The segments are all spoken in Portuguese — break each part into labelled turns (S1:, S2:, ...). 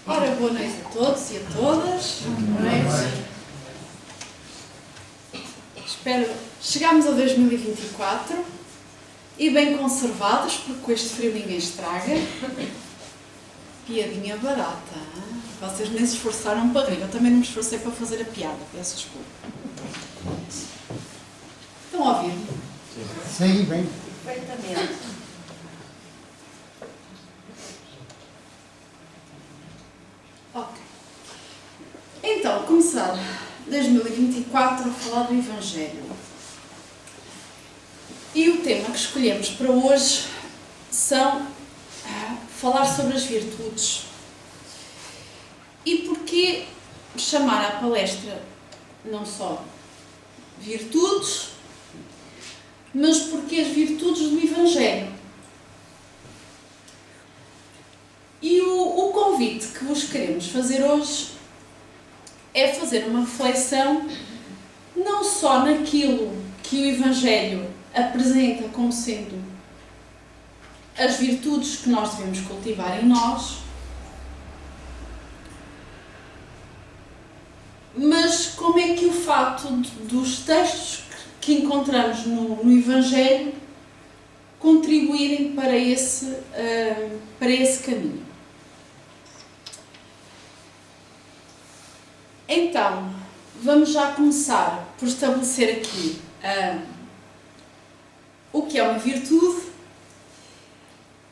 S1: Ora, boa noite a todos e a todas. Boa noite. Espero chegarmos a 2024 e bem conservados, porque com este frio ninguém estraga. Piadinha barata, hein? Vocês nem se esforçaram para rir. Eu também não me esforcei para fazer a piada, peço desculpa. Estão a ouvir-me?
S2: Sim, bem.
S1: Perfeitamente. Ok. Então, começar 2024 a falar do Evangelho. E o tema que escolhemos para hoje são falar sobre as virtudes. E porquê chamar à palestra não só virtudes, mas porque as virtudes do Evangelho. E o convite que vos queremos fazer hoje é fazer uma reflexão não só naquilo que o Evangelho apresenta como sendo as virtudes que nós devemos cultivar em nós, mas como é que o fato dos textos que encontramos no Evangelho contribuírem para esse caminho. Então, vamos já começar por estabelecer aqui o que é uma virtude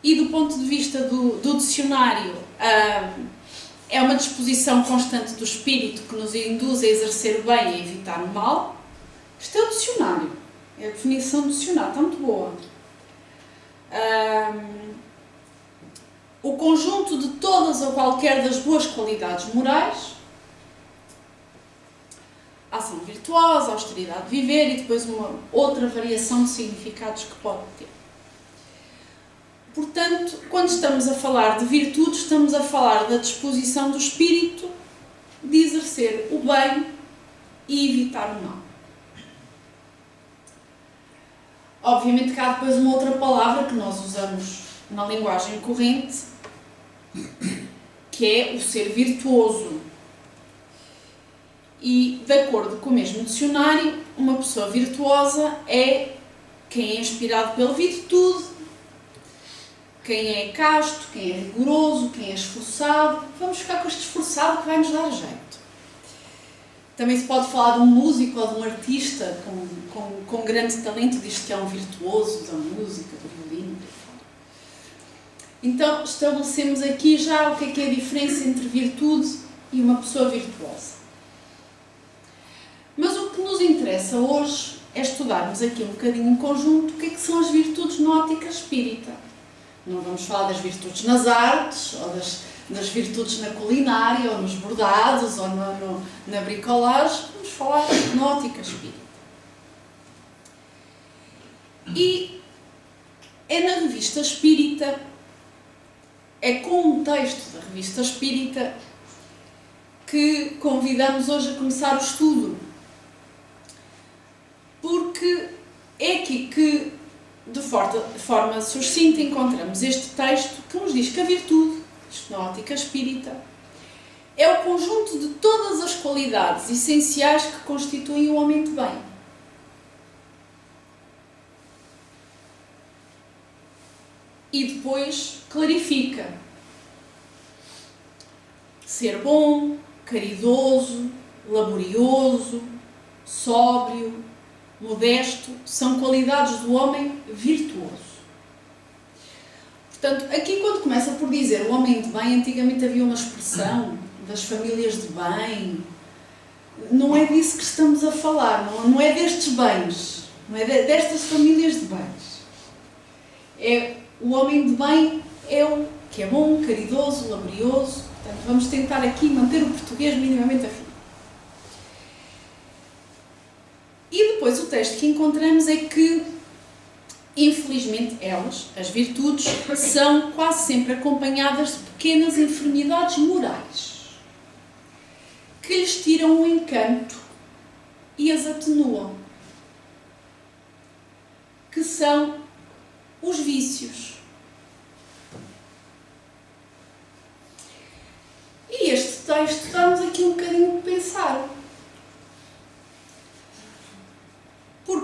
S1: e, do ponto de vista do dicionário, é uma disposição constante do espírito que nos induz a exercer o bem e a evitar o mal. Isto é o dicionário, é a definição do dicionário, está muito boa. O conjunto de todas ou qualquer das boas qualidades morais, ação virtuosa, austeridade de viver e depois uma outra variação de significados que pode ter. Portanto, quando estamos a falar de virtude, estamos a falar da disposição do espírito de exercer o bem e evitar o mal. Obviamente que há depois uma outra palavra que nós usamos na linguagem corrente, que é o ser virtuoso. E, de acordo com o mesmo dicionário, uma pessoa virtuosa é quem é inspirado pela virtude, quem é casto, quem é rigoroso, quem é esforçado. Vamos ficar com este esforçado que vai nos dar jeito. Também se pode falar de um músico ou de um artista com grande talento, diz que é um virtuoso da música, do violino. Então, estabelecemos aqui já o que é a diferença entre virtude e uma pessoa virtuosa. Mas o que nos interessa hoje é estudarmos aqui um bocadinho em conjunto o que é que são as virtudes na ótica espírita. Não vamos falar das virtudes nas artes, ou das virtudes na culinária, ou nos bordados, ou na bricolagem. Vamos falar na ótica espírita. E é na revista espírita, é com um texto da revista espírita que convidamos hoje a começar o estudo. Porque é aqui que, de forma sucinta, encontramos este texto que nos diz que a virtude, isto na ótica espírita, é o conjunto de todas as qualidades essenciais que constituem o homem de bem. E depois clarifica: ser bom, caridoso, laborioso, sóbrio, modesto, são qualidades do homem virtuoso. Portanto, aqui quando começa por dizer o homem de bem, antigamente havia uma expressão das famílias de bem. Não é disso que estamos a falar, não é destes bens, não é destas famílias de bens. O homem de bem é o que é bom, caridoso, laborioso. Portanto, vamos tentar aqui manter o português minimamente afim. E depois o texto que encontramos é que, infelizmente, elas, as virtudes, são quase sempre acompanhadas de pequenas enfermidades morais que lhes tiram o encanto e as atenuam, que são os vícios.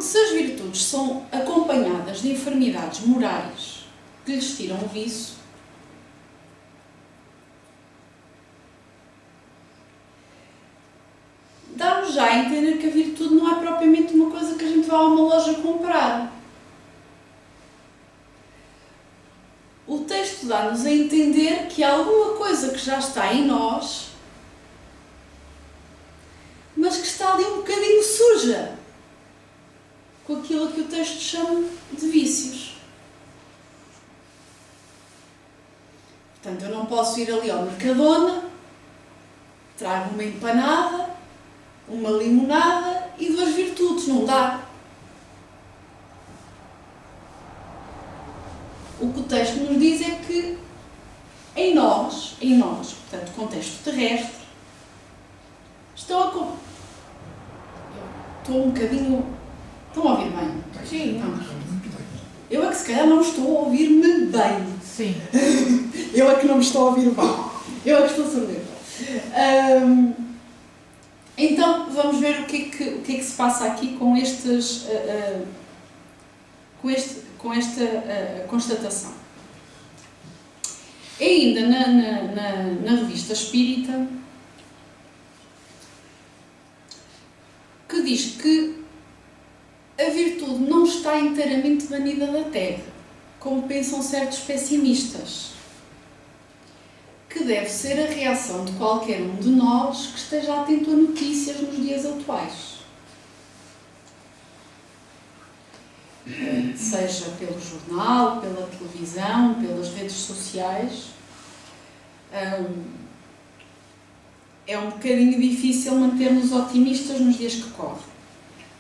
S1: Porque se as virtudes são acompanhadas de enfermidades morais que lhes tiram o viço, dá-nos já a entender que a virtude não é propriamente uma coisa que a gente vai a uma loja comprar. O texto dá-nos a entender que há alguma coisa que já está em nós, mas que está ali um bocadinho suja, com aquilo que o texto chama de vícios. Portanto, eu não posso ir ali ao Mercadona, trago uma empanada, uma limonada e 2 virtudes, não dá. O que o texto nos diz é que em nós, portanto, contexto terrestre, estão a... Estou um bocadinho... Estão a ouvir bem?
S2: Sim.
S1: Vamos. Eu é que se calhar não estou a ouvir-me bem.
S2: Sim.
S1: Eu é que não me estou a ouvir bem. Eu é que estou a saber. Então, vamos ver o que é que se passa aqui com estes... com esta constatação. Ainda na Revista Espírita, que diz que a virtude não está inteiramente banida da Terra, como pensam certos pessimistas, que deve ser a reação de qualquer um de nós que esteja atento a notícias nos dias atuais. Seja pelo jornal, pela televisão, pelas redes sociais. É um bocadinho difícil manter-nos otimistas nos dias que correm.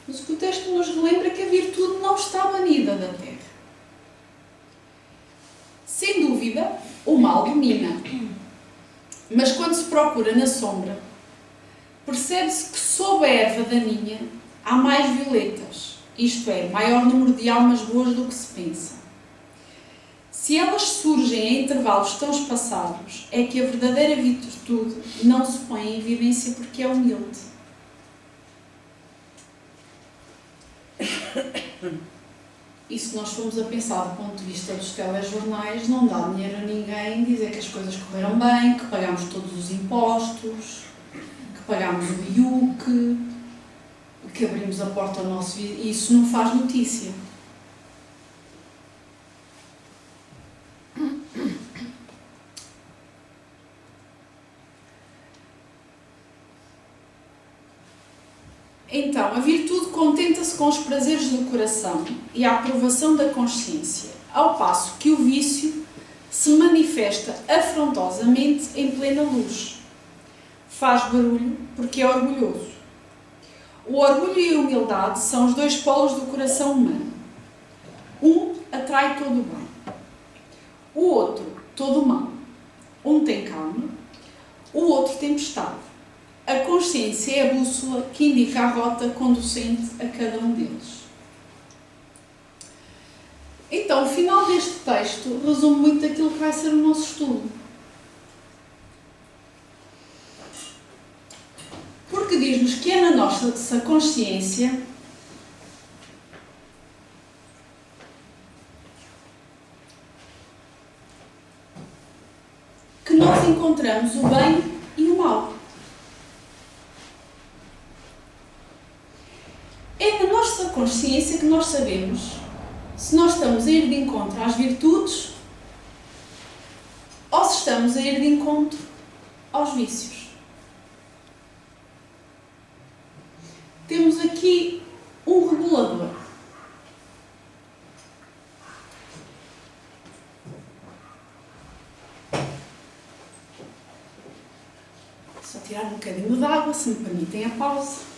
S1: Mas o que o texto nos relembra é que a virtude não está banida da Terra. Sem dúvida, o mal domina. Mas quando se procura na sombra, percebe-se que sob a erva daninha há mais violetas. Isto é, maior número de almas boas do que se pensa. Se elas surgem em intervalos tão espaçados, é que a verdadeira virtude não se põe em evidência porque é humilde. E se nós formos a pensar do ponto de vista dos telejornais, não dá dinheiro a ninguém dizer que as coisas correram bem, que pagamos todos os impostos, que pagamos o IUC, que abrimos a porta ao nosso... Isso não faz notícia. Então, a virtude contenta-se com os prazeres do coração e a aprovação da consciência, ao passo que o vício se manifesta afrontosamente em plena luz. Faz barulho porque é orgulhoso. O orgulho e a humildade são os 2 polos do coração humano. Um atrai todo o bem, o outro todo o mal. Um tem calma, o outro tempestade. A consciência é a bússola que indica a rota conducente a cada um deles. Então, o final deste texto resume muito aquilo que vai ser o nosso estudo. Porque diz-nos que é na nossa consciência que nós encontramos o bem e o mal. É na nossa consciência que nós sabemos se nós estamos a ir de encontro às virtudes ou se estamos a ir de encontro aos vícios. Temos aqui um regulador. Só tirar um bocadinho de água, se me permitem a pausa.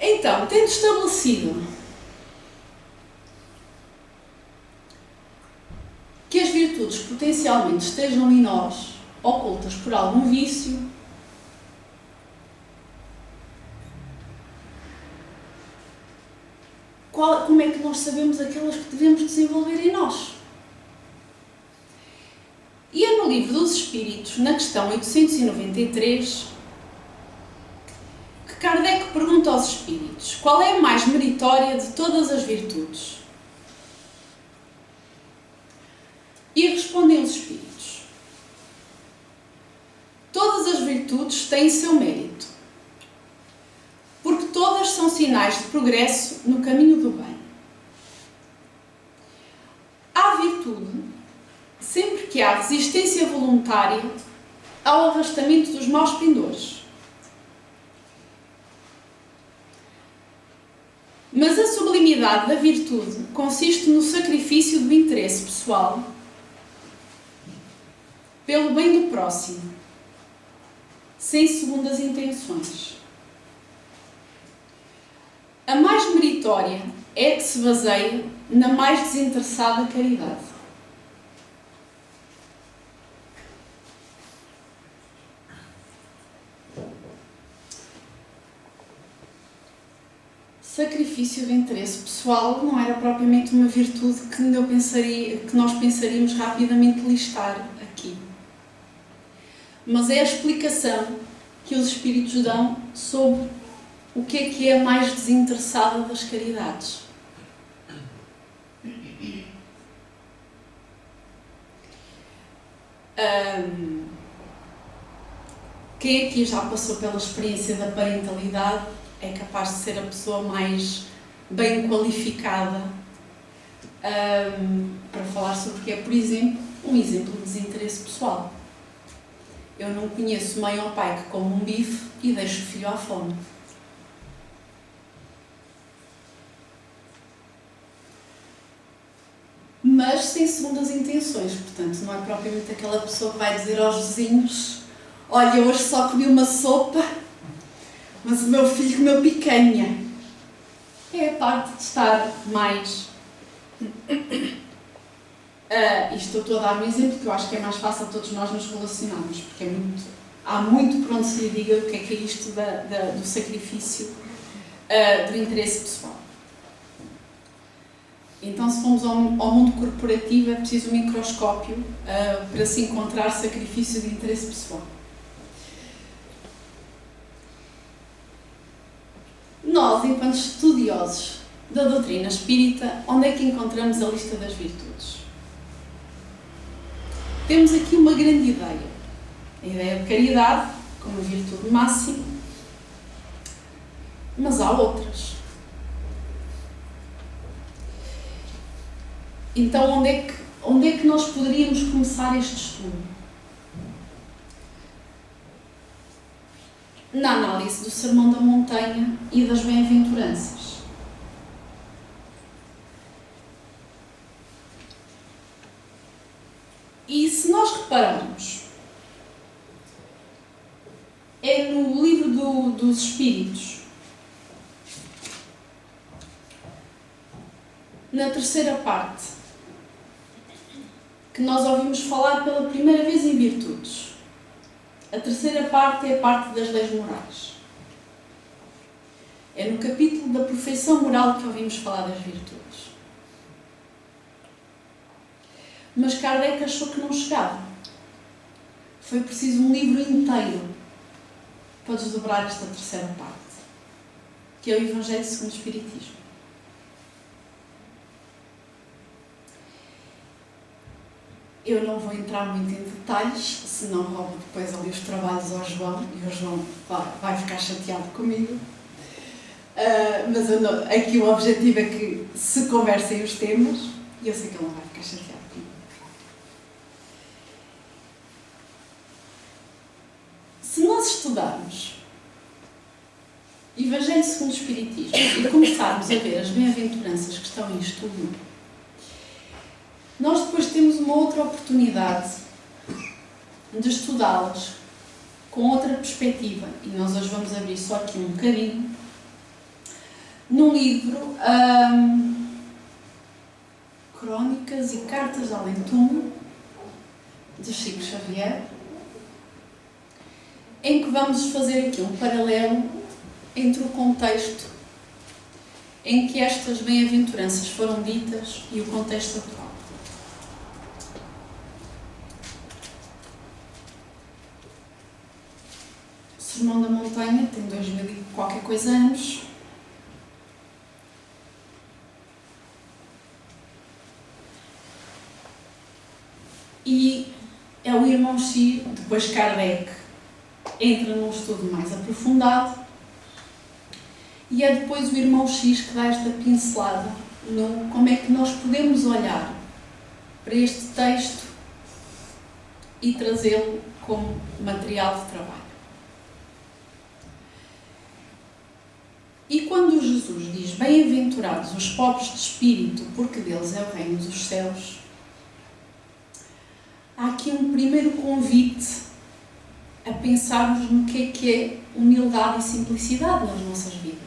S1: Então, tendo estabelecido que as virtudes potencialmente estejam em nós, ocultas por algum vício, como é que nós sabemos aquelas que devemos desenvolver em nós? E é no Livro dos Espíritos, na questão 893, que Kardec pergunta aos espíritos: qual é a mais meritória de todas as virtudes? E respondem os espíritos: todas as virtudes têm seu mérito, porque todas são sinais de progresso no caminho do bem. Há virtude sempre que há resistência voluntária ao arrastamento dos maus pendores. Mas a sublimidade da virtude consiste no sacrifício do interesse pessoal pelo bem do próximo, sem segundas intenções. A mais meritória é a que se baseia na mais desinteressada caridade. Sacrifício do interesse pessoal não era propriamente uma virtude que nós pensaríamos rapidamente listar aqui. Mas é a explicação que os Espíritos dão sobre o que é a mais desinteressada das caridades. Quem aqui já passou pela experiência da parentalidade é capaz de ser a pessoa mais bem qualificada para falar sobre o que é, por exemplo, um exemplo de desinteresse pessoal. Eu não conheço mãe ou pai que come um bife e deixe o filho à fome. Mas sem segundas intenções, portanto, não é propriamente aquela pessoa que vai dizer aos vizinhos: olha, hoje só comi uma sopa, mas o meu filho comeu picanha. É a parte de estar mais... Isto eu estou a dar um exemplo que eu acho que é mais fácil todos nós nos relacionarmos, porque há muito por onde se lhe diga o que é isto do sacrifício do interesse pessoal. Então, se formos ao mundo corporativo, é preciso um microscópio para se encontrar sacrifício de interesse pessoal. Nós, enquanto estudiosos da doutrina espírita, onde é que encontramos a lista das virtudes? Temos aqui uma grande ideia. A ideia de caridade como virtude máxima, mas há outras. Então, onde é que nós poderíamos começar este estudo? Na análise do Sermão da Montanha e das Bem-aventuranças. E se nós repararmos, é no livro dos Espíritos, na terceira parte, que nós ouvimos falar pela primeira vez em virtudes. A terceira parte é a parte das leis morais. É no capítulo da perfeição moral que ouvimos falar das virtudes. Mas Kardec achou que não chegava. Foi preciso um livro inteiro para desdobrar esta terceira parte, que é o Evangelho segundo o Espiritismo. Eu não vou entrar muito em detalhes, senão roubo depois ali os trabalhos ao João, e o João vai ficar chateado comigo. Mas aqui o objetivo é que se conversem os temas, e eu sei que ele não vai ficar chateado comigo. Se nós estudarmos Evangelho segundo o Espiritismo e começarmos a ver as bem-aventuranças que estão em estudo, nós depois temos uma outra oportunidade de estudá-las com outra perspectiva, e nós hoje vamos abrir só aqui um bocadinho, num livro Crónicas e Cartas de Além-Túmulo, de Chico Xavier, em que vamos fazer aqui um paralelo entre o contexto em que estas bem-aventuranças foram ditas e o contexto atual. O Sermão da Montanha tem 2000 e qualquer coisa anos. E é o irmão X, depois Kardec entra num estudo mais aprofundado, e é depois o irmão X que dá esta pincelada no como é que nós podemos olhar para este texto e trazê-lo como material de trabalho. E quando Jesus diz: bem-aventurados os pobres de espírito, porque deles é o reino dos céus, há aqui um primeiro convite a pensarmos no que é humildade e simplicidade nas nossas vidas.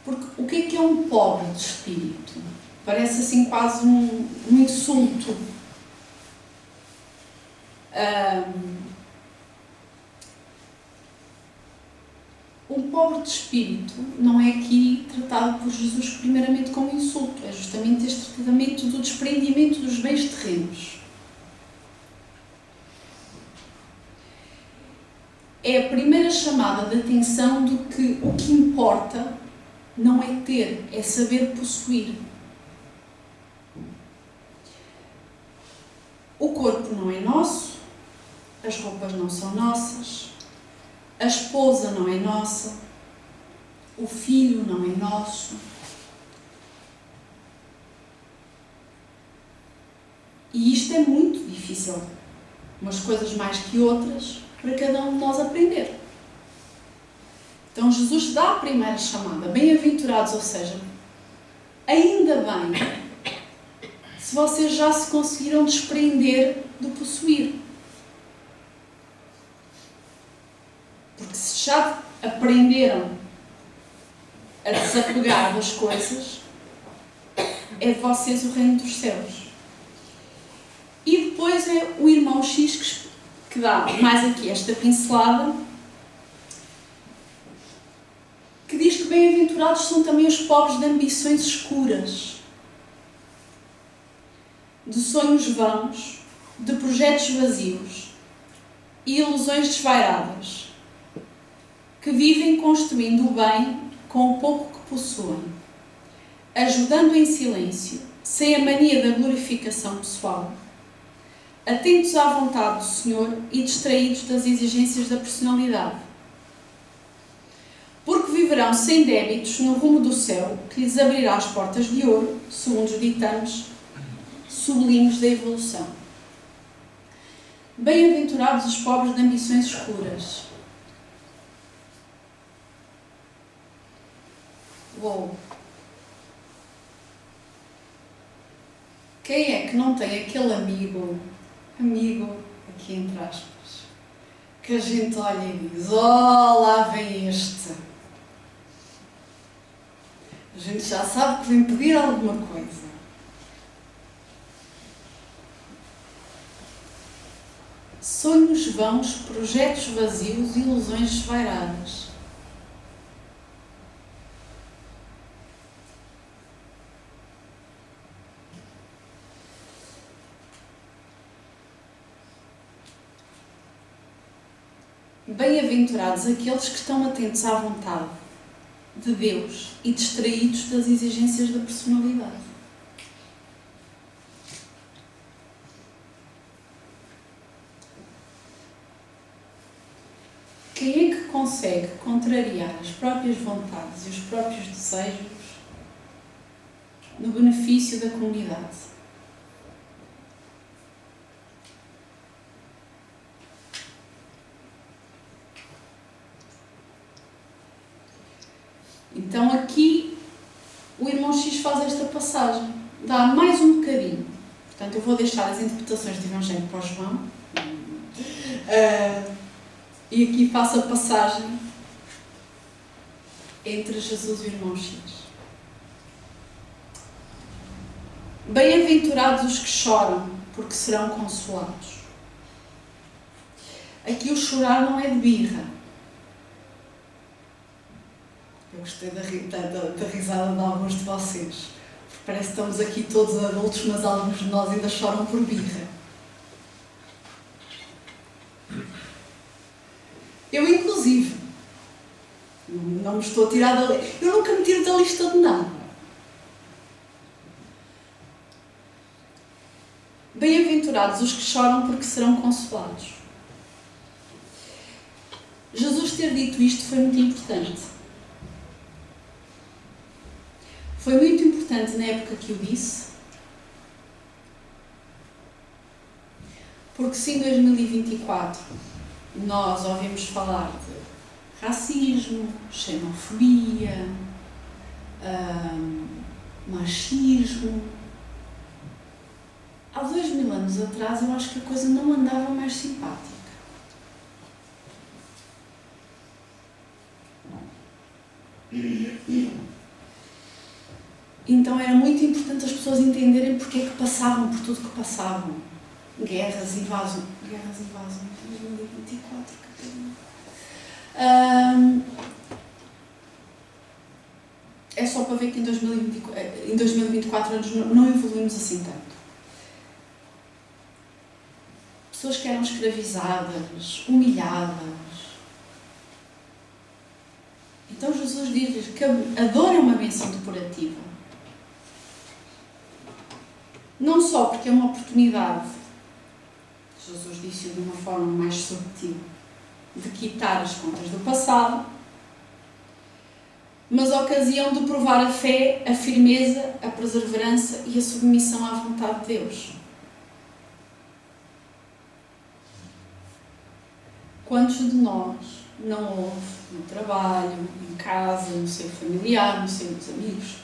S1: Porque o que é um pobre de espírito? Parece assim quase um insulto. Um pobre de espírito não é aqui tratado por Jesus primeiramente como insulto, é justamente este tratamento do desprendimento dos bens terrenos. É a primeira chamada de atenção do que o que importa não é ter, é saber possuir. O corpo não é nosso, as roupas não são nossas, a esposa não é nossa, o filho não é nosso. E isto é muito difícil, umas coisas mais que outras, para cada um de nós aprender. Então Jesus dá a primeira chamada, bem-aventurados, ou seja, ainda bem se vocês já se conseguiram desprender do possuir. Porque se já aprenderam a desapegar das coisas, é de vocês o reino dos céus. E depois é o irmão X que dá mais aqui esta pincelada, que diz que bem-aventurados são também os pobres de ambições escuras, de sonhos vãos, de projetos vazios e ilusões desvairadas, que vivem construindo o bem com o pouco que possuem, ajudando em silêncio, sem a mania da glorificação pessoal, atentos à vontade do Senhor e distraídos das exigências da personalidade. Porque viverão sem débitos no rumo do céu, que lhes abrirá as portas de ouro, segundo os ditames sublimes da evolução. Bem-aventurados os pobres de ambições escuras. Uou! Quem é que não tem aquele amigo, aqui entre aspas, que a gente olha e diz: oh, lá vem este. A gente já sabe que vem pedir alguma coisa. Sonhos vãos, projetos vazios, ilusões desvairadas. Bem-aventurados aqueles que estão atentos à vontade de Deus e distraídos das exigências da personalidade. Quem é que consegue contrariar as próprias vontades e os próprios desejos no benefício da comunidade? Então aqui o irmão X faz esta passagem, dá mais um bocadinho. Portanto, eu vou deixar as interpretações do Evangelho para o João. E aqui faço a passagem entre Jesus e o irmão X. Bem-aventurados os que choram, porque serão consolados. Aqui o chorar não é de birra. Eu gostei da risada de alguns de vocês. Parece que estamos aqui todos adultos, mas alguns de nós ainda choram por birra. Eu, inclusive, não me estou a tirar da lista. Eu nunca me tiro da lista de nada. Bem-aventurados os que choram, porque serão consolados. Jesus ter dito isto foi muito importante. Foi muito importante na época que o disse, porque se em 2024 nós ouvimos falar de racismo, xenofobia, machismo, há 2000 anos atrás eu acho que a coisa não andava mais simpática. Então era muito importante as pessoas entenderem porque é que passavam por tudo que passavam. Guerras, invasões. 2024, é só para ver que em 2024 anos não evoluímos assim tanto. Pessoas que eram escravizadas, humilhadas. Então Jesus diz-lhes que a dor é uma bênção depurativa. Não só porque é uma oportunidade, Jesus disse de uma forma mais subtil, de quitar as contas do passado, mas a ocasião de provar a fé, a firmeza, a perseverança e a submissão à vontade de Deus. Quantos de nós não houve no trabalho, em casa, no seio familiar, no seio dos amigos?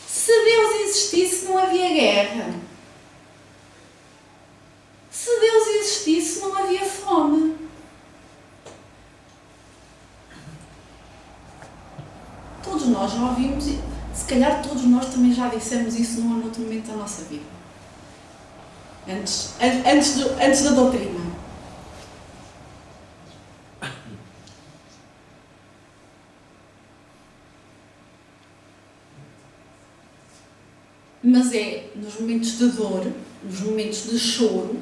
S1: Se Deus existisse, não havia guerra. Se Deus existisse, não havia fome. Todos nós já ouvimos, e se calhar todos nós também já dissemos isso num ou noutro momento da nossa vida. Antes da doutrina. Mas é nos momentos de dor, nos momentos de choro,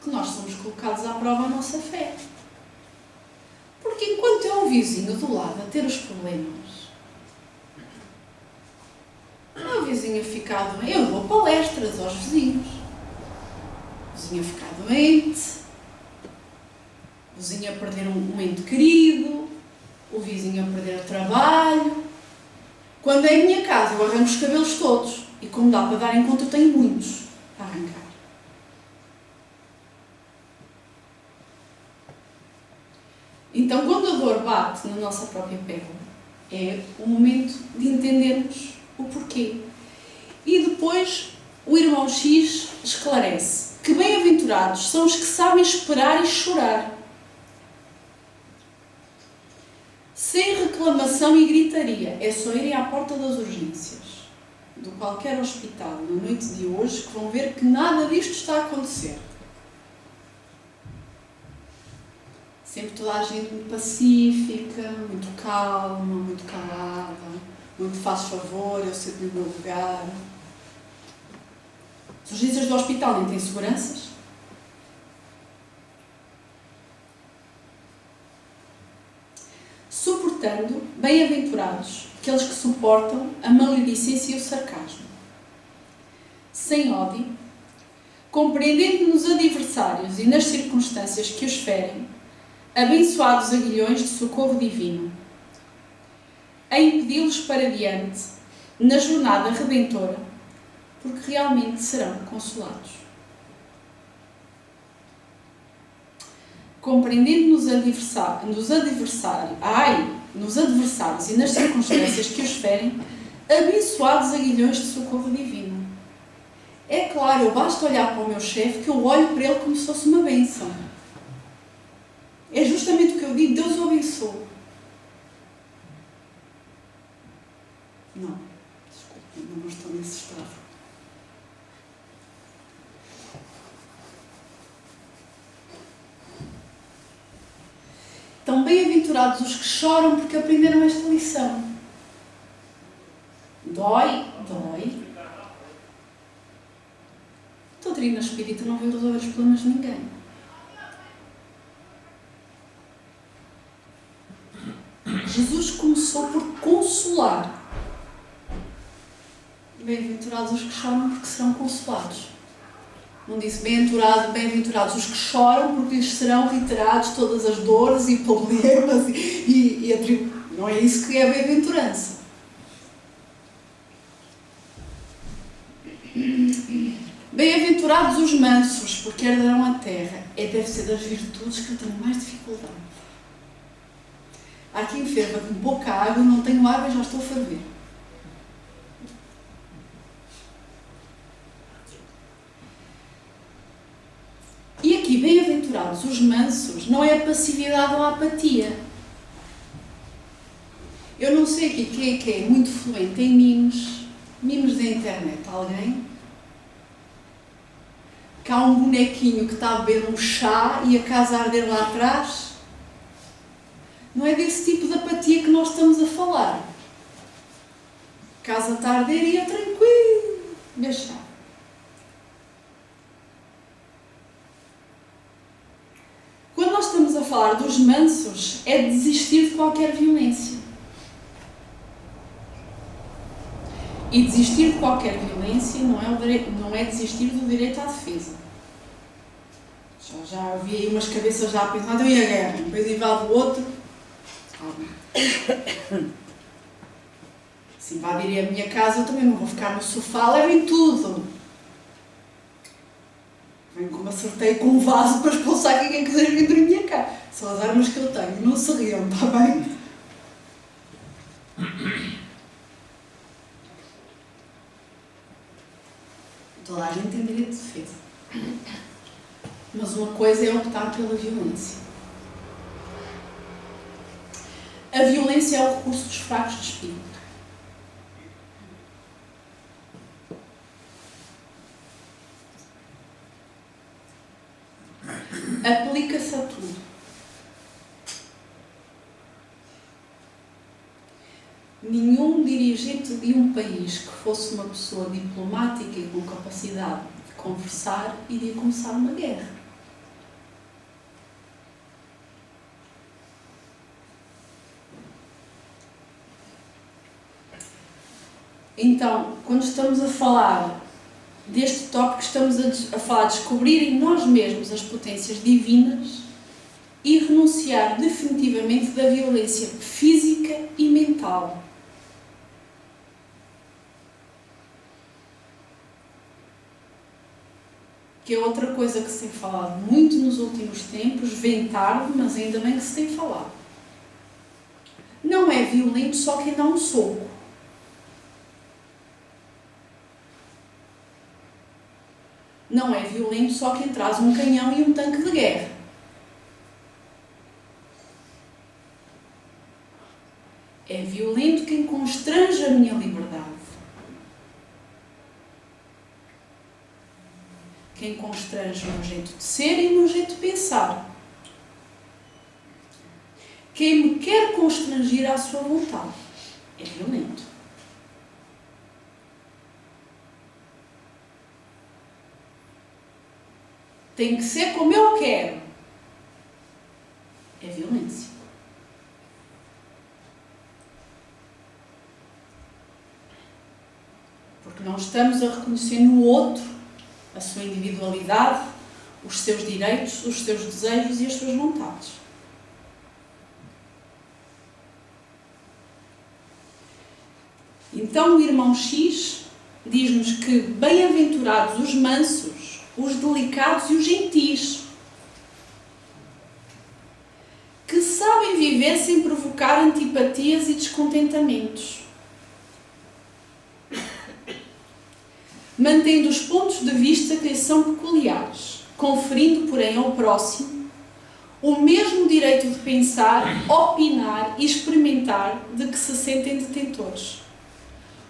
S1: que nós somos colocados à prova a nossa fé. Porque enquanto é o vizinho do lado a ter os problemas, o vizinho a ficar doente, eu dou palestras aos vizinhos. O vizinho a ficar doente, o vizinho a perder um ente querido, o vizinho a perder o trabalho. Quando é a minha casa, eu arranco os cabelos todos. E como dá para dar em conta, eu tenho muitos a arrancar. Então, quando a dor bate na nossa própria pele, é o momento de entendermos o porquê. E depois, o irmão X esclarece que bem-aventurados são os que sabem esperar e chorar, sem reclamação e gritaria. É só irem à porta das urgências de qualquer hospital na noite de hoje que vão ver que nada disto está a acontecer. Sempre toda a gente muito pacífica, muito calma, muito calada, muito faz favor, eu sento no meu lugar. As urgências do hospital nem têm seguranças. Suportando, bem-aventurados, aqueles que suportam a maledicência e o sarcasmo. Sem ódio, compreendendo nos adversários e nas circunstâncias que os ferem, abençoados aguilhões de socorro divino, a impedi-los para diante, na jornada redentora, porque realmente serão consolados. Compreendendo nos adversários e nas circunstâncias que os ferem, abençoados aguilhões de socorro divino. É claro, eu basta olhar para o meu chefe que eu olho para ele como se fosse uma bênção. É justamente o que eu digo, Deus o abençoe. Não, desculpe, não estou nesse estado. Estão bem-aventurados os que choram porque aprenderam esta lição. Dói. A doutrina espírita não veio resolver os problemas de ninguém. Jesus começou por consolar. Bem-aventurados os que choram porque serão consolados. Não disse bem-aventurados os que choram porque lhes serão retirados todas as dores e problemas e não é isso que é a bem-aventurança. Bem-aventurados os mansos, porque herdarão a terra. Deve ser das virtudes que eu tenho mais dificuldade. Há quem ferva com pouca água, não tenho água e já estou a ferver. E aqui, bem-aventurados os mansos, não é a passividade ou a apatia. Eu não sei aqui quem é que é muito fluente em mimos da internet. Alguém? Que há um bonequinho que está a beber um chá e a casa a arder lá atrás. Não é desse tipo de apatia que nós estamos a falar. A casa está a arder e é tranquilo. Beber chá. Quando nós estamos a falar dos mansos, é desistir de qualquer violência. E desistir de qualquer violência não é desistir do direito à defesa. Já havia aí umas cabeças já a pensar, então e a guerra? Depois invade o outro. Se invadirem a minha casa, eu também não vou ficar no sofá, levem tudo. Venho com uma sorteio com um vaso para expulsar quem quiser vir da minha casa. São as armas que eu tenho, não se riam, está bem? Toda a gente tem direito de defesa. Mas uma coisa é optar pela violência. A violência é o recurso dos fracos de espírito. Aplica-se a tudo. Nenhum dirigente de um país que fosse uma pessoa diplomática e com capacidade de conversar iria começar uma guerra. Então, quando estamos a falar deste tópico, estamos a falar de descobrir em nós mesmos as potências divinas e renunciar definitivamente da violência física e mental. Que é outra coisa que se tem falado muito nos últimos tempos, vem tarde, mas ainda bem que se tem falado. Não é violento só quem dá um soco. Não é violento só quem traz um canhão e um tanque de guerra. É violento quem constrange a minha liberdade. Quem constrange o meu jeito de ser e o meu jeito de pensar. Quem me quer constrangir à sua vontade é violento. Tem que ser como eu quero. É violência. Porque não estamos a reconhecer no outro a sua individualidade, os seus direitos, os seus desejos e as suas vontades. Então o irmão X diz-nos que bem-aventurados os mansos, os delicados e os gentis, que sabem viver sem provocar antipatias e descontentamentos, mantendo os pontos de vista que lhes são peculiares, conferindo, porém, ao próximo o mesmo direito de pensar, opinar e experimentar de que se sentem detentores.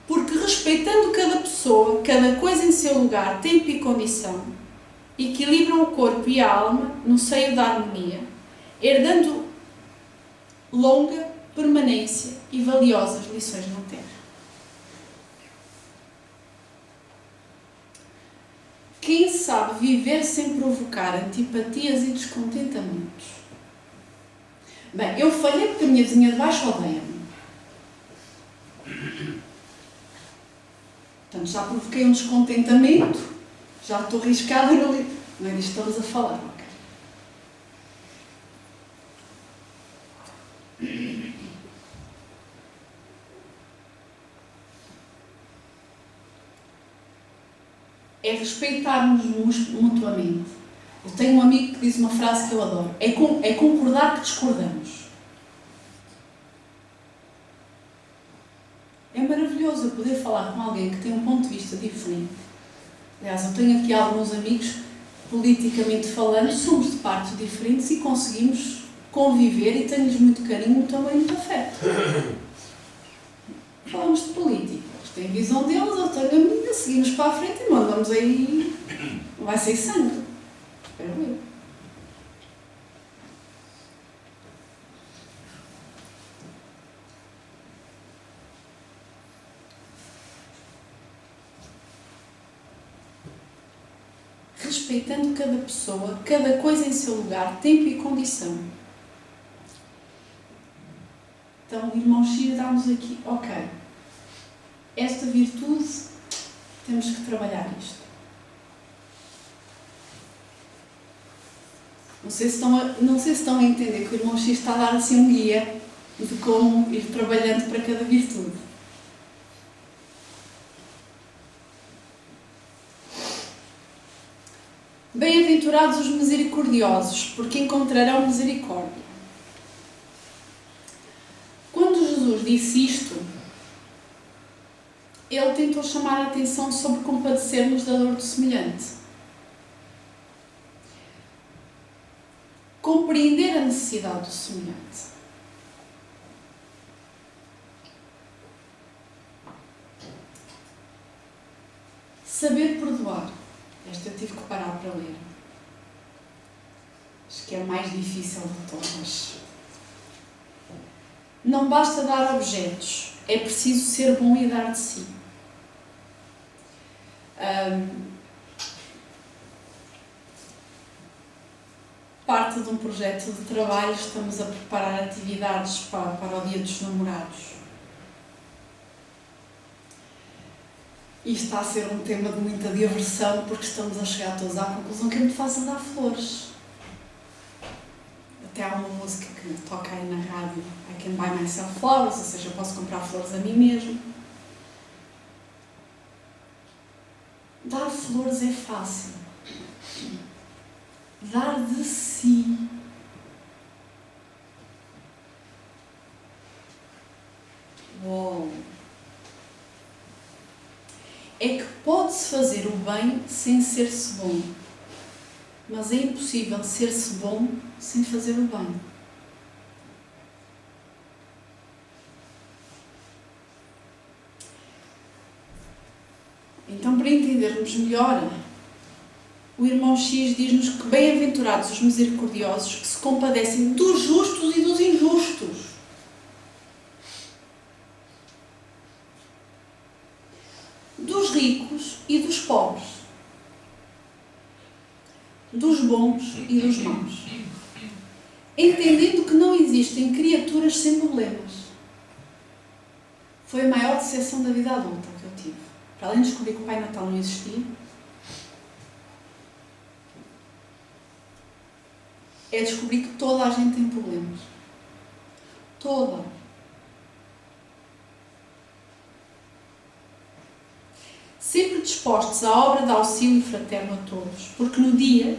S1: Porque, respeitando cada pessoa, cada coisa em seu lugar, tempo e condição, equilibram o corpo e a alma no seio da harmonia, herdando longa permanência e valiosas lições na Terra. Quem sabe viver sem provocar antipatias e descontentamentos? Bem, eu falhei porque a minha vizinha de baixo odeia-me. Portanto, já provoquei um descontentamento, já estou arriscada no livro. Não é disto que estamos a falar, ok? É respeitarmos mutuamente. Eu tenho um amigo que diz uma frase que eu adoro. É concordar que discordamos. É maravilhoso eu poder falar com alguém que tem um ponto de vista diferente. Aliás, eu tenho aqui alguns amigos, politicamente falando, somos de partes diferentes e conseguimos conviver e tenho-lhes muito carinho, também muito afeto. Falamos de política. Eles têm a visão deles, eu tenho a minha, seguimos para a frente e mandamos aí. Não vai sair sangue. Espero eu. Respeitando cada pessoa, cada coisa em seu lugar, tempo e condição. Então, o irmão X dá-nos aqui, ok, esta virtude, temos que trabalhar isto. Não sei se estão a entender que o irmão X está a dar assim um guia de como ir trabalhando para cada virtude. Bem-aventurados os misericordiosos, porque encontrarão misericórdia. Quando Jesus disse isto, ele tentou chamar a atenção sobre compadecer-nos da dor do semelhante. Compreender a necessidade do semelhante. Saber perdoar. Esta eu tive que parar para ler. Acho que é a mais difícil de todas. Não basta dar objetos, é preciso ser bom e dar de si. Parte de um projeto de trabalho, estamos a preparar atividades para o Dia dos Namorados. E está a ser um tema de muita diversão, porque estamos a chegar todos à conclusão que é muito fácil dar flores. Até há uma música que toca aí na rádio, I can buy myself flowers, ou seja, eu posso comprar flores a mim mesmo. Dar flores é fácil. Dar de si. Uou! É que pode-se fazer o bem sem ser-se bom, mas é impossível ser-se bom sem fazer o bem. Então, para entendermos melhor, o irmão X diz-nos que bem-aventurados os misericordiosos que se compadecem dos justos e dos injustos. Dos ricos e dos pobres, dos bons e dos maus, entendendo que não existem criaturas sem problemas. Foi a maior decepção da vida adulta que eu tive. Para além de descobrir que o Pai Natal não existia, é descobrir que toda a gente tem problemas. Toda. Sempre dispostos à obra de auxílio fraterno a todos, porque no dia...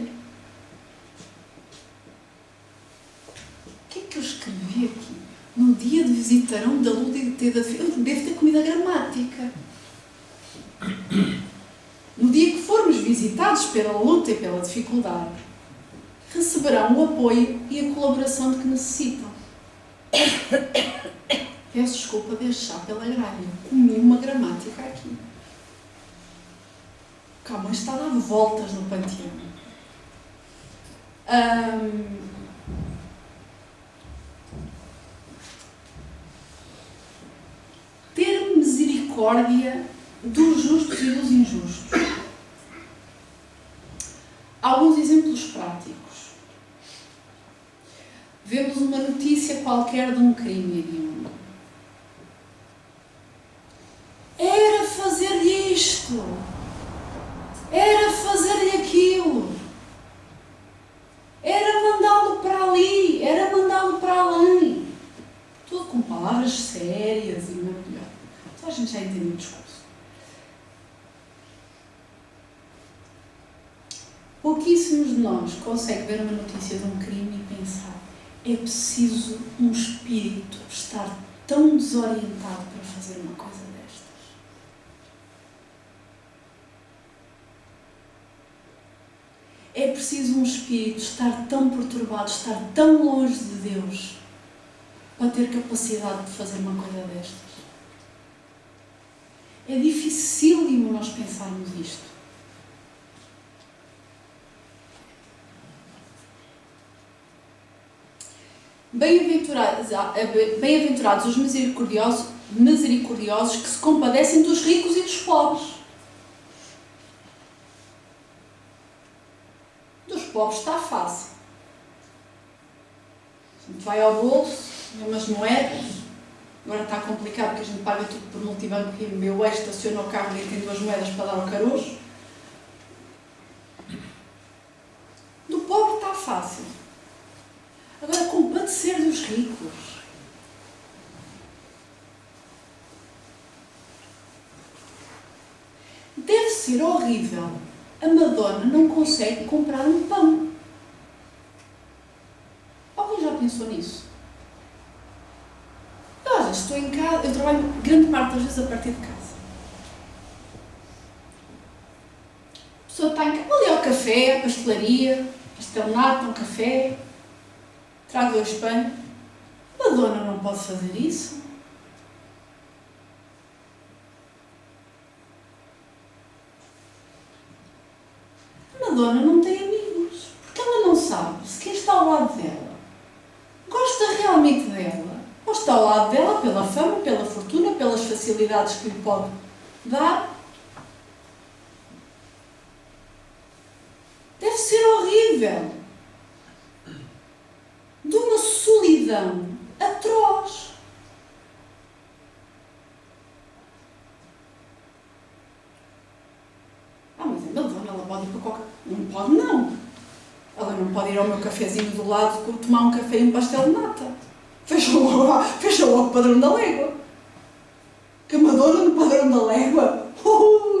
S1: O que é que eu escrevi aqui? No dia de visitarão da luta e de da defesa... Eu devo ter comido a gramática. No dia que formos visitados pela luta e pela dificuldade, receberão o apoio e a colaboração de que necessitam. Peço desculpa desde já pela grávida. Comi uma gramática aqui. A mãe está a dar voltas no panteão. misericórdia dos justos e dos injustos. Alguns exemplos práticos. Vemos uma notícia qualquer de um crime hediondo. Era fazer-lhe isto. Era fazer-lhe aquilo. Era mandá-lo para ali. Era mandá-lo para além. Tudo com palavras sérias e maravilhosas. Só a gente já entendeu o discurso. Pouquíssimos de nós conseguem ver uma notícia de um crime e pensar: é preciso um espírito estar tão desorientado para fazer uma coisa destas. É preciso um espírito estar tão perturbado, estar tão longe de Deus para ter capacidade de fazer uma coisa destas. É dificílimo nós pensarmos isto. Bem-aventurados os misericordiosos que se compadecem dos ricos e dos pobres. Dos pobres está fácil. A gente vai ao bolso, vê umas moedas. Agora está complicado porque a gente paga tudo por multibanco e o meu ex estaciona o carro e tem 2 moedas para dar ao caroço. Do pobre está fácil. Agora, compadecer dos ricos. Deve ser horrível. A Madonna não consegue comprar um pão. Alguém já pensou nisso? Eu, às vezes, estou em casa, eu trabalho grande parte das vezes a partir de casa. A pessoa está em casa, ali ao café, à pastelaria, pastel nato, um café. Trago 2 pães. Madonna não pode fazer isso. Madonna não tem amigos. Porque ela não sabe se quem está ao lado dela gosta realmente dela. Ou está ao lado dela pela fama, pela fortuna, pelas facilidades que lhe pode dar. Deve ser horrível. De uma solidão atroz. Mas a Madonna, ela pode ir para qualquer... Não pode, não. Ela não pode ir ao meu cafezinho do lado tomar um café e um pastel de nata. Fecha logo o padrão da légua. Que a Madonna no padrão da légua. Ui.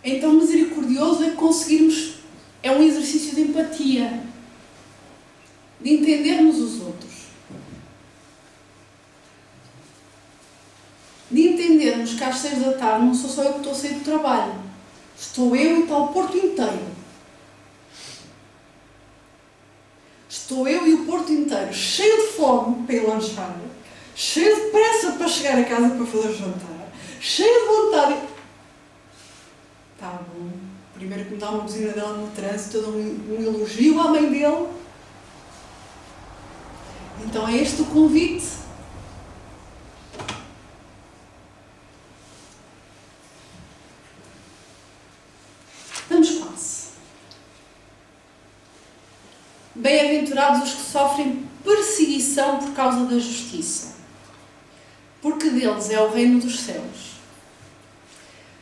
S1: Então, misericordioso é conseguirmos, é um exercício de empatia, de entendermos os outros, de entendermos que às 6 da tarde não sou só eu que estou a sair do trabalho, estou eu e está o Porto inteiro. Estou eu e o Porto inteiro, cheio de fome para ir lanchar, cheio de pressa para chegar a casa para fazer o jantar, cheio de vontade. Está bom. Primeiro que me dá uma buzina dela no trânsito, eu dou um elogio à mãe dele. Então é este o convite. Vamos quase. Bem-aventurados os que sofrem perseguição por causa da justiça, porque deles é o reino dos céus.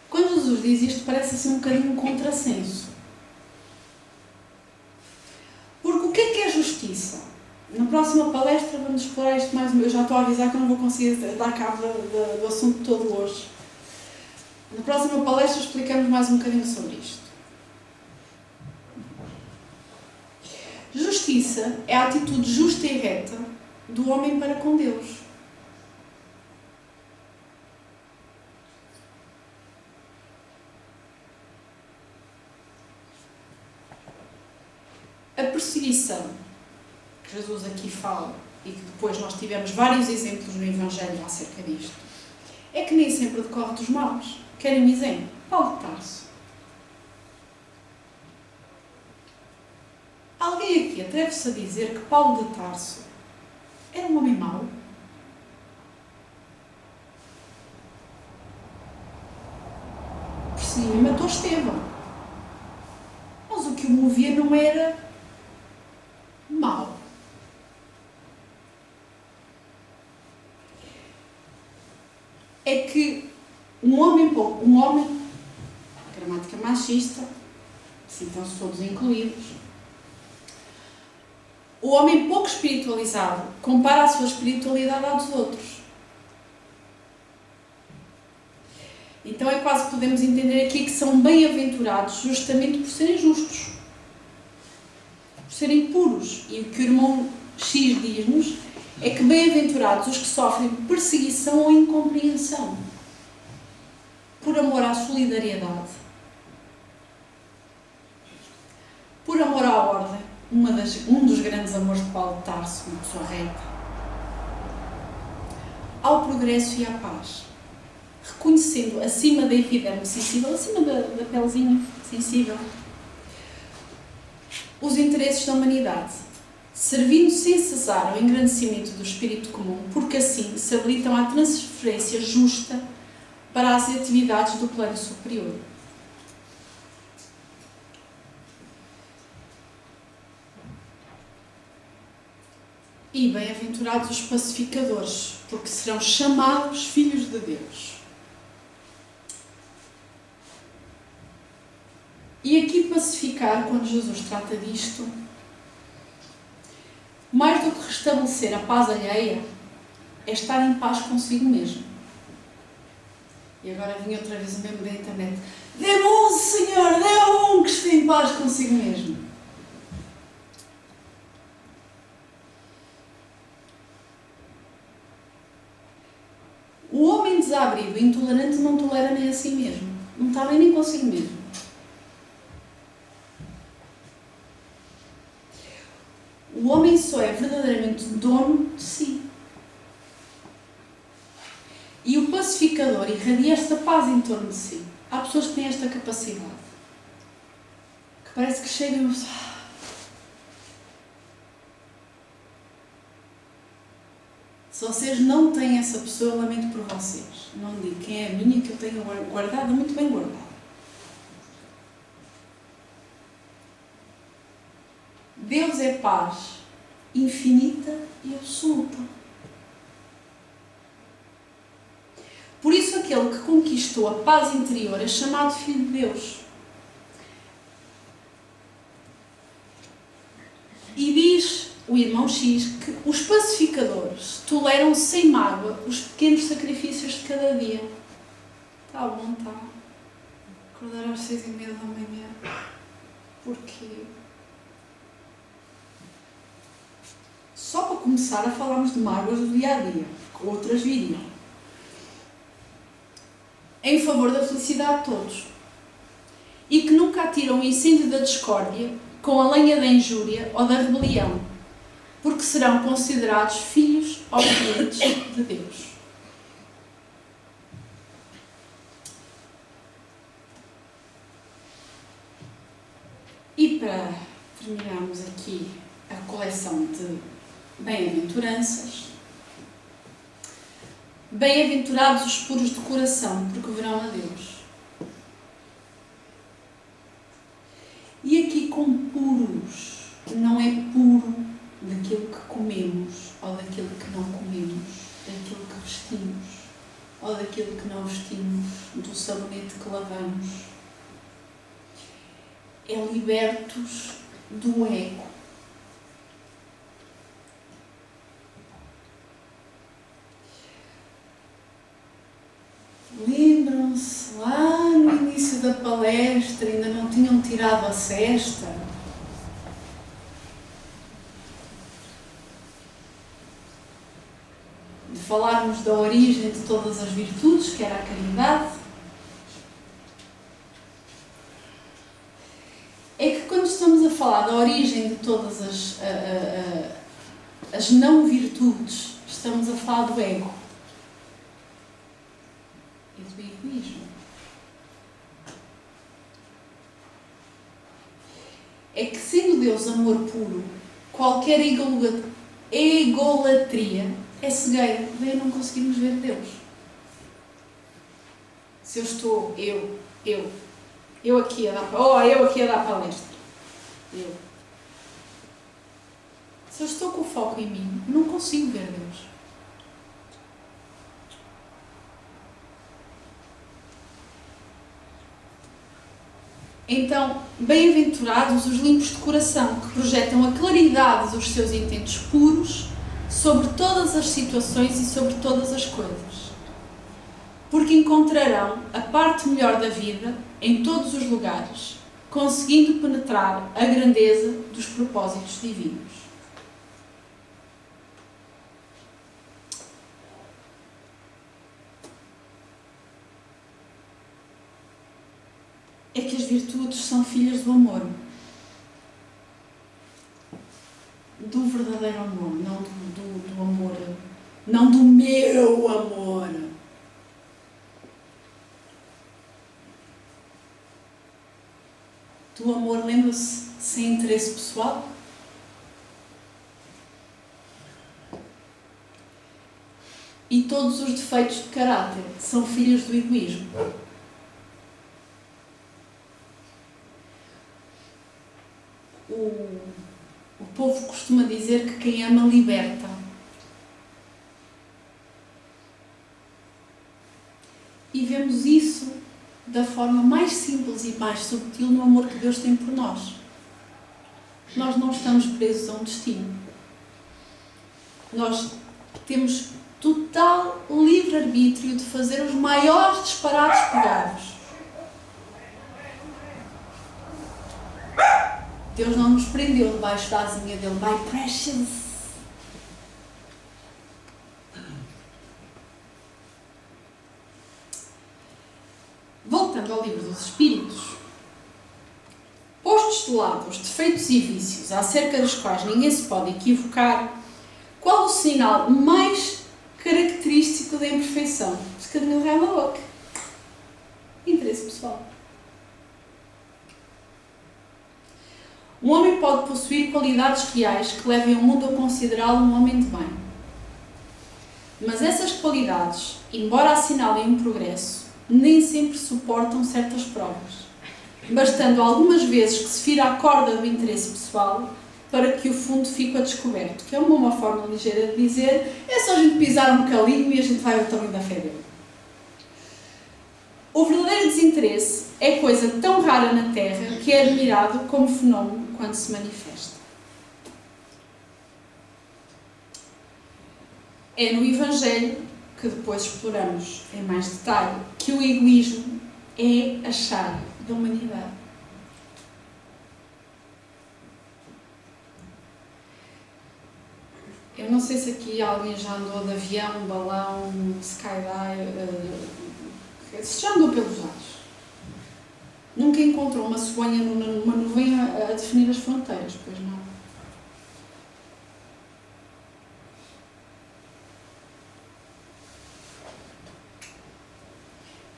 S1: Quando Jesus diz isto, parece assim um bocadinho um contrassenso. Porque o que é justiça? Na próxima palestra vamos explorar isto mais uma vez. Eu já estou a avisar que eu não vou conseguir dar cabo do assunto todo hoje. Na próxima palestra explicamos mais um bocadinho sobre isto. Justiça é a atitude justa e reta do homem para com Deus. A perseguição que Jesus aqui fala, e que depois nós tivemos vários exemplos no Evangelho acerca disto, é que nem sempre decorre dos maus. Querem um exemplo? Paulo de Tarso. Alguém aqui atreve-se a dizer que Paulo de Tarso era um homem mau? Perseguiu e matou Estevão. Mas o que o movia não era mau. É que um homem, gramática machista, sintam-se todos incluídos, o homem pouco espiritualizado compara a sua espiritualidade à dos outros. Então é quase que podemos entender aqui que são bem-aventurados justamente por serem justos, por serem puros. E o que o irmão X diz-nos é que bem-aventurados os que sofrem perseguição ou incompreensão, por amor à solidariedade, por amor à ordem, um dos grandes amores de Paulo de Tarso, uma pessoa reta, ao progresso e à paz, reconhecendo acima da epiderme sensível, acima da pelezinha sensível, os interesses da humanidade, servindo sem cessar ao engrandecimento do espírito comum, porque assim se habilitam à transferência justa para as atividades do plano superior. E bem-aventurados os pacificadores, porque serão chamados filhos de Deus. E aqui pacificar, quando Jesus trata disto, mais do que restabelecer a paz alheia, é estar em paz consigo mesmo. E agora vinha outra vez o mesmo da internet. Dê-me um, Senhor, dê-me um que esteja em paz consigo mesmo. O homem desabrido e intolerante não tolera nem a si mesmo. Não está bem nem consigo mesmo. O homem só é verdadeiramente dono de si. E o pacificador irradia esta paz em torno de si. Há pessoas que têm esta capacidade. Que parece que chegam e... Se vocês não têm essa pessoa, eu lamento por vocês. Não digo quem é a minha, que eu tenho guardada, muito bem guardada. Deus é paz infinita e absoluta. Por isso aquele que conquistou a paz interior é chamado Filho de Deus. E diz o irmão X que os pacificadores toleram sem mágoa os pequenos sacrifícios de cada dia. Está bom, está. Acordar às 6:30 da manhã. Porquê? Só para começar a falarmos de mágoas do dia-a-dia, que outras viriam. Em favor da felicidade de todos. E que nunca atiram o incêndio da discórdia com a lenha da injúria ou da rebelião, porque serão considerados filhos obedientes de Deus. E para terminarmos aqui a coleção de bem-aventuranças, bem-aventurados os puros de coração, porque verão a Deus. E aqui com puros, não é puro daquilo que comemos, ou daquilo que não comemos, daquilo que vestimos, ou daquilo que não vestimos, do sabonete que lavamos. É libertos do ego. Lembram-se lá no início da palestra, ainda não tinham tirado a cesta? De falarmos da origem de todas as virtudes, que era a caridade. É que quando estamos a falar da origem de todas as não virtudes, estamos a falar do ego. E do egoísmo. é que, sendo Deus amor puro, qualquer egolatria é cegueira, daí não conseguimos ver Deus. Se eu estou, eu aqui a dar palestra, se eu estou com o foco em mim, não consigo ver Deus. Então, bem-aventurados os limpos de coração, que projetam a claridade dos seus intentos puros sobre todas as situações e sobre todas as coisas. Porque encontrarão a parte melhor da vida em todos os lugares, conseguindo penetrar a grandeza dos propósitos divinos. É que as virtudes são filhas do amor. Do verdadeiro amor, não do amor, não do meu amor. Do amor, lembra-se, sem interesse pessoal? E todos os defeitos de caráter são filhos do egoísmo. O povo costuma dizer que quem ama liberta. E vemos isso da forma mais simples e mais subtil no amor que Deus tem por nós. Nós não estamos presos a um destino. Nós temos total livre-arbítrio de fazer os maiores disparates pegados. Deus não nos prendeu debaixo da asinha dele. My precious. Voltando ao livro dos Espíritos. Postos de lado os defeitos e vícios acerca dos quais ninguém se pode equivocar, qual o sinal mais característico da imperfeição? Um bocadinho de na boca. Interesse pessoal. Um homem pode possuir qualidades reais que levem o mundo a considerá-lo um homem de bem. Mas essas qualidades, embora assinalem um progresso, nem sempre suportam certas provas, bastando algumas vezes que se fira a corda do interesse pessoal para que o fundo fique a descoberto, que é uma forma ligeira de dizer, é só a gente pisar um bocadinho e a gente vai ao tamanho da fé dele. O verdadeiro desinteresse é coisa tão rara na Terra que é admirado como fenómeno quando se manifesta. É no Evangelho, que depois exploramos em mais detalhe, que o egoísmo é a chave da humanidade. Eu não sei se aqui alguém já andou de avião, balão, skydive, se já andou pelos ares. Nunca encontrou uma cegonha numa nuvem a definir as fronteiras, pois não?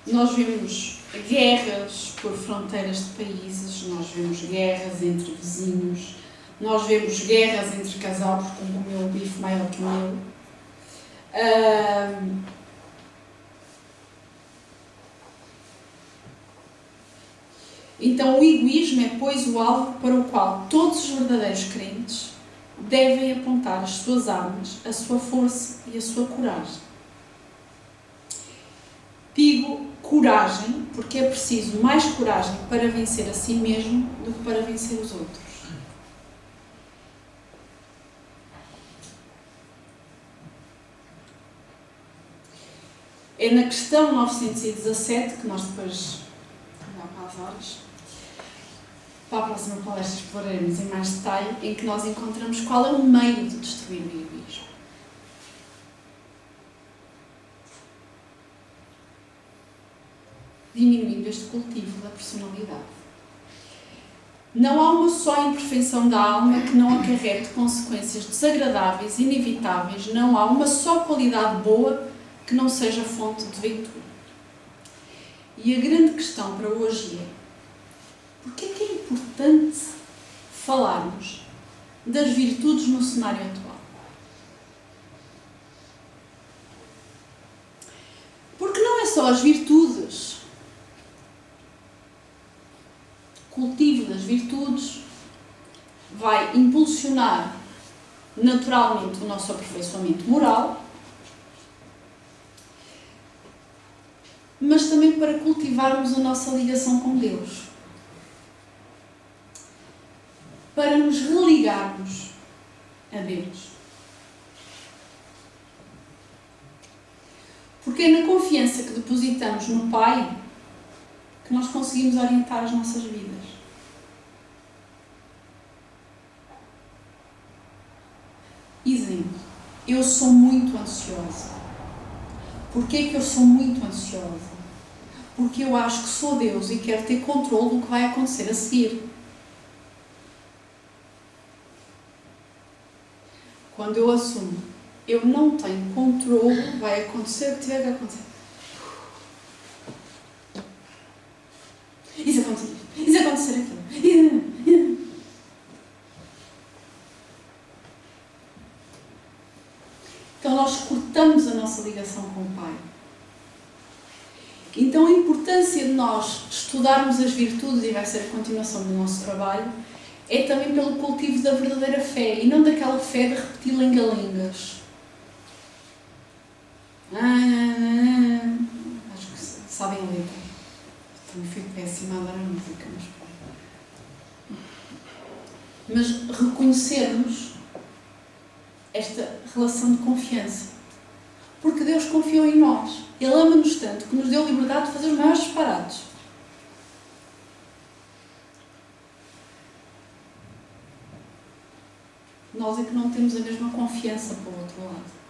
S1: Nós vemos guerras por fronteiras de países, nós vemos guerras entre vizinhos, nós vemos guerras entre casal porque um comeu o bife maior que o meu. Então, o egoísmo é, pois, o alvo para o qual todos os verdadeiros crentes devem apontar as suas armas, a sua força e a sua coragem. Digo coragem porque é preciso mais coragem para vencer a si mesmo do que para vencer os outros. É na questão 917 que nós depois, para as horas, para a próxima palestra exploraremos em mais detalhe, em que nós encontramos qual é o meio de destruir o egoísmo. Diminuindo este cultivo da personalidade. Não há uma só imperfeição da alma que não acarrete consequências desagradáveis, inevitáveis. Não há uma só qualidade boa que não seja fonte de ventura. E a grande questão para hoje é: porquê é que é importante falarmos das virtudes no cenário atual. Porque não é só as virtudes, o cultivo das virtudes vai impulsionar naturalmente o nosso aperfeiçoamento moral, mas também para cultivarmos a nossa ligação com Deus, para nos religarmos a Deus. Porque é na confiança que depositamos no Pai que nós conseguimos orientar as nossas vidas. Exemplo, eu sou muito ansiosa. Porquê é que eu sou muito ansiosa? Porque eu acho que sou Deus e quero ter controle do que vai acontecer a seguir. Quando eu assumo, eu não tenho controle, vai acontecer o que tiver que acontecer. Isso acontecer aquilo. Então nós cortamos a nossa ligação com o Pai. Então a importância de nós estudarmos as virtudes, e vai ser a continuação do nosso trabalho, é também pelo cultivo da verdadeira fé, e não daquela fé de repetir lenga-lengas. Acho que sabem a letra. Também fui péssima a dar a música, mas reconhecermos esta relação de confiança. Porque Deus confiou em nós. Ele ama-nos tanto que nos deu liberdade de fazer os maiores disparates. Nós é que não temos a mesma confiança para o outro lado.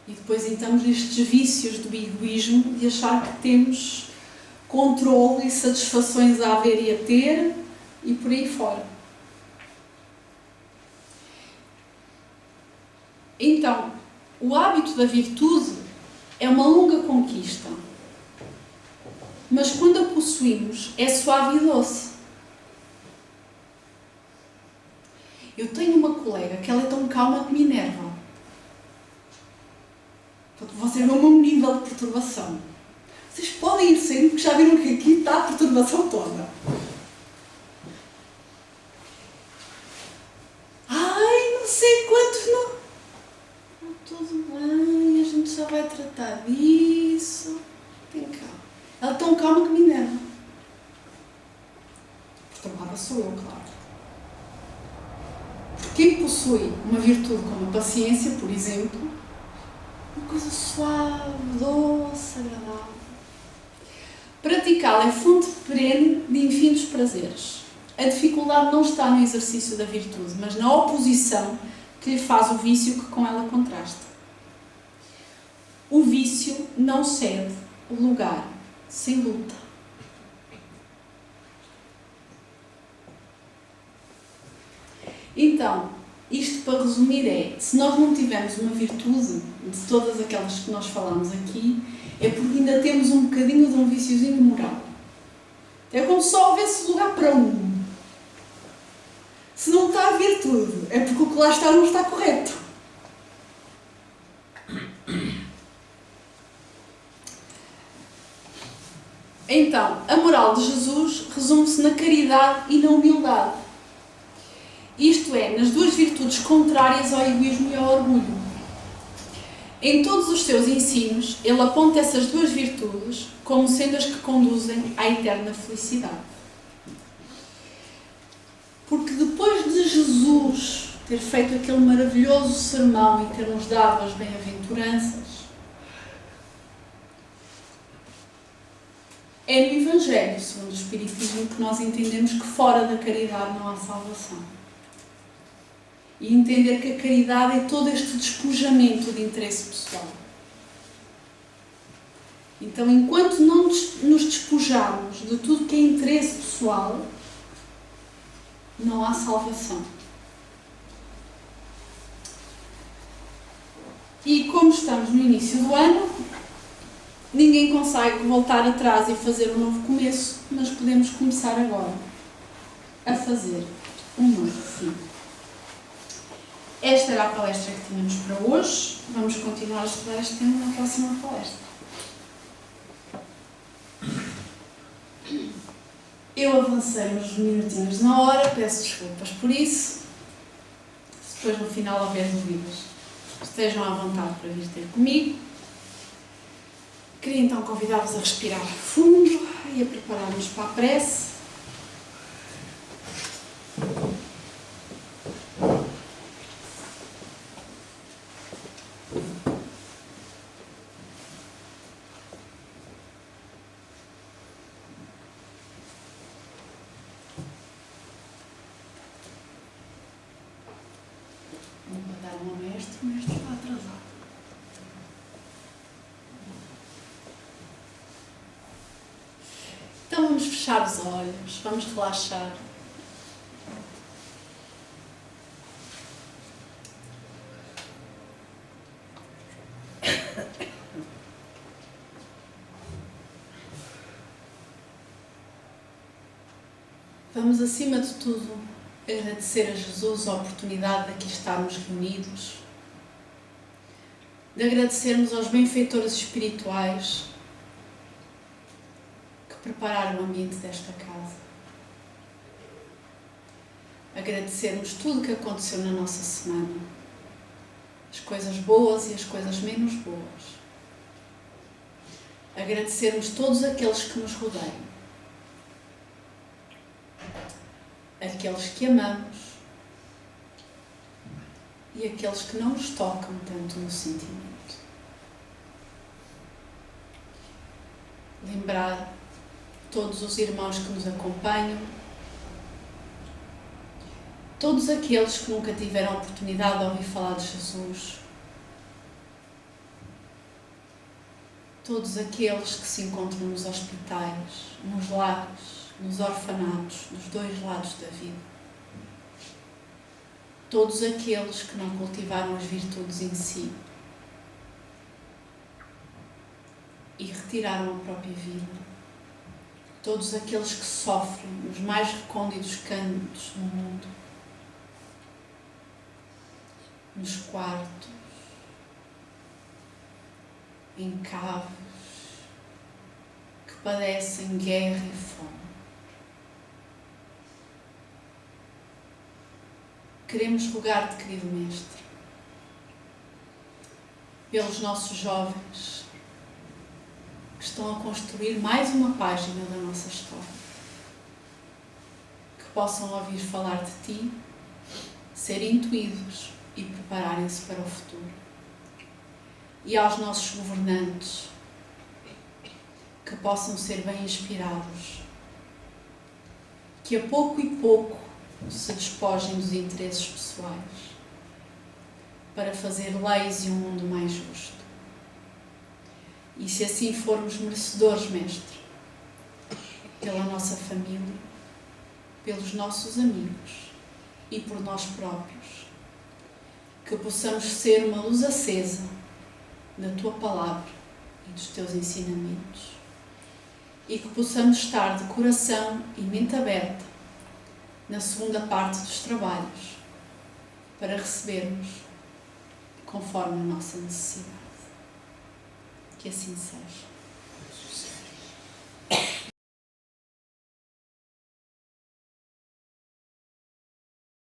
S1: E depois entramos nestes vícios do egoísmo de achar que temos controle e satisfações a haver e a ter e por aí fora. Então, o hábito da virtude é uma longa conquista. Mas quando a possuímos, é suave e doce. Eu tenho uma colega que ela é tão calma que me enerva. Portanto, vocês vão a um nível de perturbação. Vocês podem ir saindo porque já viram que aqui está a perturbação toda. Ai, não sei quantos não. Tudo bem, a gente já vai tratar disso. Tem calma. Ela é tão calma que me enerva. Perturbada sou eu, claro. Quem possui uma virtude como a paciência, por exemplo, uma coisa suave, doce, agradável. Praticá-la é fonte perene de infinitos prazeres. A dificuldade não está no exercício da virtude, mas na oposição que lhe faz o vício que com ela contrasta. O vício não cede o lugar sem luta. Então, isto para resumir é, se nós não tivermos uma virtude de todas aquelas que nós falamos aqui, é porque ainda temos um bocadinho de um viciozinho moral. É como se só houvesse lugar para um. Se não está a virtude, é porque o que lá está não está correto. Então, a moral de Jesus resume-se na caridade e na humildade. Isto é, nas duas virtudes contrárias ao egoísmo e ao orgulho. Em todos os seus ensinos, ele aponta essas duas virtudes como sendo as que conduzem à eterna felicidade. Porque depois de Jesus ter feito aquele maravilhoso sermão e ter-nos dado as bem-aventuranças, é no Evangelho, segundo o Espiritismo, que nós entendemos que fora da caridade não há salvação. E entender que a caridade é todo este despojamento de interesse pessoal. Então, enquanto não nos despojarmos de tudo que é interesse pessoal, não há salvação. E como estamos no início do ano, ninguém consegue voltar atrás e fazer um novo começo, mas podemos começar agora a fazer Sim. Esta era a palestra que tínhamos para hoje. Vamos continuar a estudar este tema na próxima palestra. Eu avancei uns minutinhos na hora, peço desculpas por isso. Se depois no final houver dúvidas, estejam à vontade para vir ter comigo. Queria então convidar-vos a respirar fundo e a preparar-nos para a prece. Vou dar um ao mestre, o mestre está atrasado. Então vamos fechar os olhos, vamos relaxar. Vamos, acima de tudo, agradecer a Jesus a oportunidade de aqui estarmos reunidos, de agradecermos aos benfeitores espirituais que prepararam o ambiente desta casa, agradecermos tudo o que aconteceu na nossa semana, as coisas boas e as coisas menos boas, agradecermos todos aqueles que nos rodeiam, aqueles que amamos e aqueles que não nos tocam tanto no sentimento. Lembrar todos os irmãos que nos acompanham, todos aqueles que nunca tiveram a oportunidade de ouvir falar de Jesus, todos aqueles que se encontram nos hospitais, nos lares, nos orfanatos, dos dois lados da vida. Todos aqueles que não cultivaram as virtudes em si e retiraram a própria vida. Todos aqueles que sofrem nos mais recônditos cantos do mundo, nos quartos, em caves, que padecem guerra e fome. Queremos rogar-te, querido Mestre, pelos nossos jovens que estão a construir mais uma página da nossa história, que possam ouvir falar de ti, ser intuídos e prepararem-se para o futuro. E aos nossos governantes, que possam ser bem inspirados, que a pouco e pouco se despojem dos interesses pessoais para fazer leis e um mundo mais justo. E se assim formos merecedores, Mestre, pela nossa família, pelos nossos amigos e por nós próprios, que possamos ser uma luz acesa da Tua Palavra e dos Teus ensinamentos e que possamos estar de coração e mente aberta na segunda parte dos trabalhos, para recebermos conforme a nossa necessidade. Que assim seja.